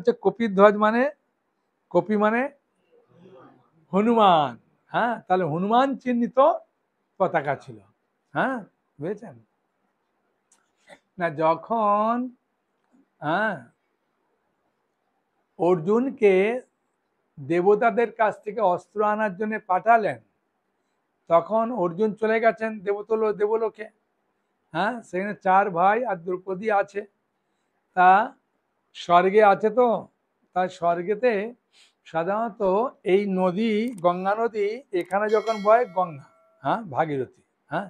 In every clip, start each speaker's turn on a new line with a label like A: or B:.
A: বলছে কপির ধ্বজ মানে, কপি মানে হনুমান। হ্যাঁ, তাহলে হনুমান চিহ্নিত পতাকা ছিল। হ্যাঁ, বুঝেছেন না? যখন হ্যাঁ অর্জুনকে দেবতাদের কাছ থেকে অস্ত্র আনার জন্য পাঠালেন, তখন অর্জুন চলে গেছেন দেবলোকে। হ্যাঁ, সেখানে 4 ভাই আর দ্রৌপদী আছে। তা স্বর্গে আছে তো, তার স্বর্গেতে সাধারণত এই নদী, গঙ্গা নদী এখানে যখন বয় গঙ্গা, হ্যাঁ ভাগীরথী, হ্যাঁ,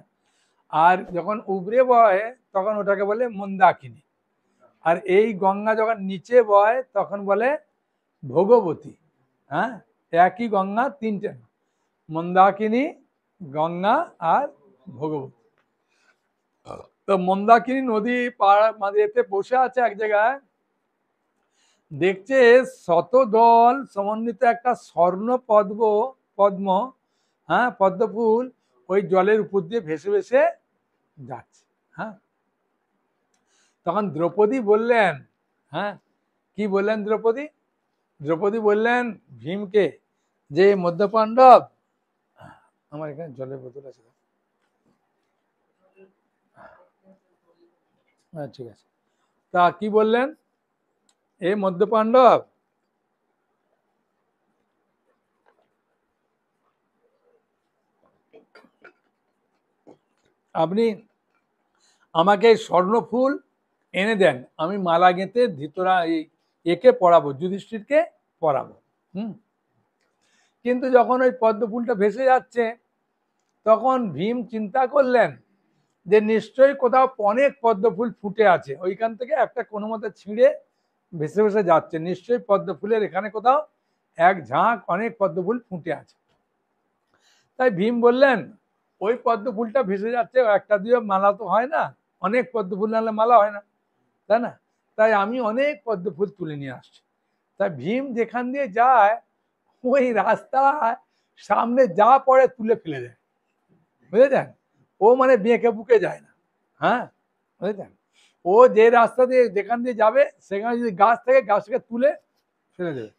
A: আর যখন উবরে বয় তখন ওটাকে বলে মন্দাকিনী। আর এই গঙ্গা যখন নিচে বয় তখন বলে ভোগবতী। হ্যাঁ, একই গঙ্গা, 3টে, মন্দাকিনী, গঙ্গা আর ভোগবতী। তো মন্দাকিনী নদী মাঝেতে বসে আছে এক জায়গায়, দেখছে শতদল সমন্বিত একটা স্বর্ণ পদ্ম, হ্যাঁ পদ্ম ফুল ওই জলের উপর দিয়ে ভেসে ভেসে যাচ্ছে। হ্যাঁ, তখন দ্রৌপদী বললেন, হ্যাঁ কি বললেন দ্রৌপদী? দ্রৌপদী বললেন ভীমকে যে মধ্যপাণ্ডব, আমার এখানে জলের বোতল আছে, হ্যাঁ ঠিক আছে। তা কি বললেন? এ মধ্যপাণ্ডব, আপনি আমাকে স্বর্ণ ফুল এনে দেন, আমি মালা গেঁথে একে পড়াবো, যুধিষ্ঠিরকে পড়াবো। কিন্তু যখন ওই পদ্ম ফুলটা ভেসে যাচ্ছে তখন ভীম চিন্তা করলেন যে নিশ্চয়ই কোথাও অনেক পদ্ম ফুল ফুটে আছে, ওইখান থেকে একটা কোনো মতে ছিঁড়ে ভেসে ভেসে যাচ্ছে, নিশ্চয়ই পদ্ম ফুলের এখানে কোথাও এক ঝাঁক অনেক পদ্ম ফুল ফুটে আছে। তাই ভীম বললেন ওই পদ্ম ফুলটা ভেসে যাচ্ছে, একটা দিয়ে মালা তো হয় না, অনেক পদ্ম ফুল নাহলে মালা হয় না, তাই না? তাই আমি অনেক পদ্ম ফুল তুলে নিয়ে আসছি। তাই ভীম যেখান দিয়ে যায় ওই রাস্তায় সামনে যা পড়ে তুলে ফেলে দেয়, বুঝেছেন? ও মানে বেঁকে বুকে যায় না। হ্যাঁ, বুঝেছেন? ও যে রাস্তা দিয়ে যেখান দিয়ে যাবে সেখানে যদি গাছ থেকে, গাছ থেকে তুলে ফেলে দেবে,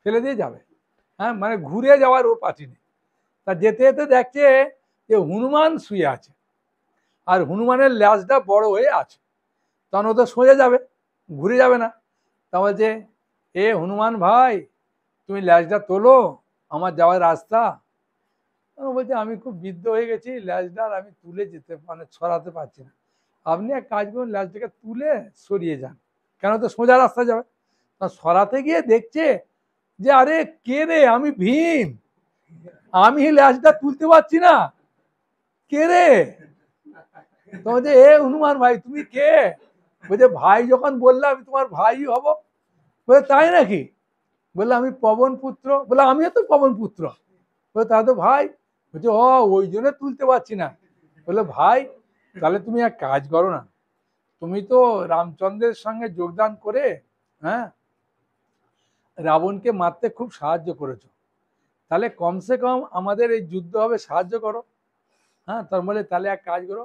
A: ফেলে দিয়ে যাবে। হ্যাঁ, মানে ঘুরে যাওয়ার ও পাচ্ছি নেই। তা যেতে যেতে দেখছে যে হনুমান শুয়ে আছে, আর হনুমানের ল্যাজটা বড় হয়ে আছে, তখন ও তো সোজা যাবে, ঘুরে যাবে না। তা বলছে এ হনুমান ভাই, তুমি ল্যাজটা তোলো, আমার যাওয়ার রাস্তা। বলছে আমি খুব বৃদ্ধ হয়ে গেছি, ল্যাজটা আমি তুলে যেতে মানে ছড়াতে পারছি না, আপনি এক কাজ করুন, ল্যাজটাকে তুলে সরিয়ে যান, কেন তো সোজা রাস্তা যাবে। তা সরাতে গিয়ে দেখছে যে আরে কে রে, আমি ভীম, আমি ল্যাজটা তুলতে পারছি না, কে রে? তো বলছে এ হনুমান ভাই তুমি কে? বলছে ভাই যখন বললে আমি তোমার ভাই হব। বলে তাই নাকি? বললে আমি পবন পুত্র। বলে আমিও তো পবন পুত্র। বলে তা তো ভাই। বলছে ও ওই জন্য তুলতে পারছি না। বলে ভাই তাহলে তুমি এক কাজ করো না, তুমি তো রামচন্দ্রের সঙ্গে যোগদান করে, হ্যাঁ, রাবণকে মারতে খুব সাহায্য করেছো, তাহলে কমসে কম আমাদের এই যুদ্ধ হবে, সাহায্য করো। হ্যাঁ, তার বলে তাহলে এক কাজ করো,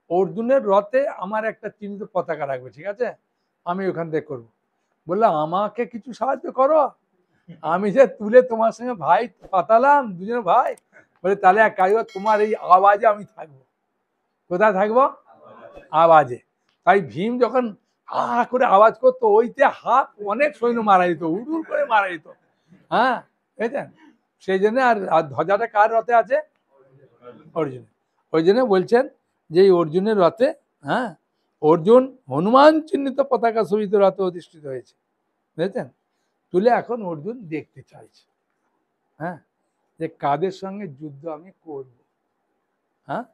A: অর্জুনের রথে আমার একটা চিহ্নিত পতাকা রাখবে, ঠিক আছে, আমি ওখান থেকে করবো। বললো আমাকে কিছু সাহায্য করো, আমি যে তুলে তোমার সঙ্গে ভাই পাতালাম, দুজনে ভাই। বলে তাহলে এক কাজ করো, তোমার এই আওয়াজে আমি থাকবো। কোথায় থাকবো? আওয়াজে। তাই ভীম যখন হা হা করে আওয়াজ করতো, ওইতে হাত অনেক সৈন্য মারা যেত, উড়ুর করে মারা যেত। হ্যাঁ, বুঝেছেন? সেই জন্য আর ধ্বজাটা কার রথে আছে? অর্জুন। ওই জন্য বলছেন যে এই অর্জুনের রথে, হ্যাঁ, অর্জুন হনুমান চিহ্নিত পতাকা শোভিত রথে অধিষ্ঠিত হয়েছে, বুঝেছেন? তুলে এখন অর্জুন দেখতে চাইছে, হ্যাঁ, যে কাদের সঙ্গে যুদ্ধ আমি করব। হ্যাঁ,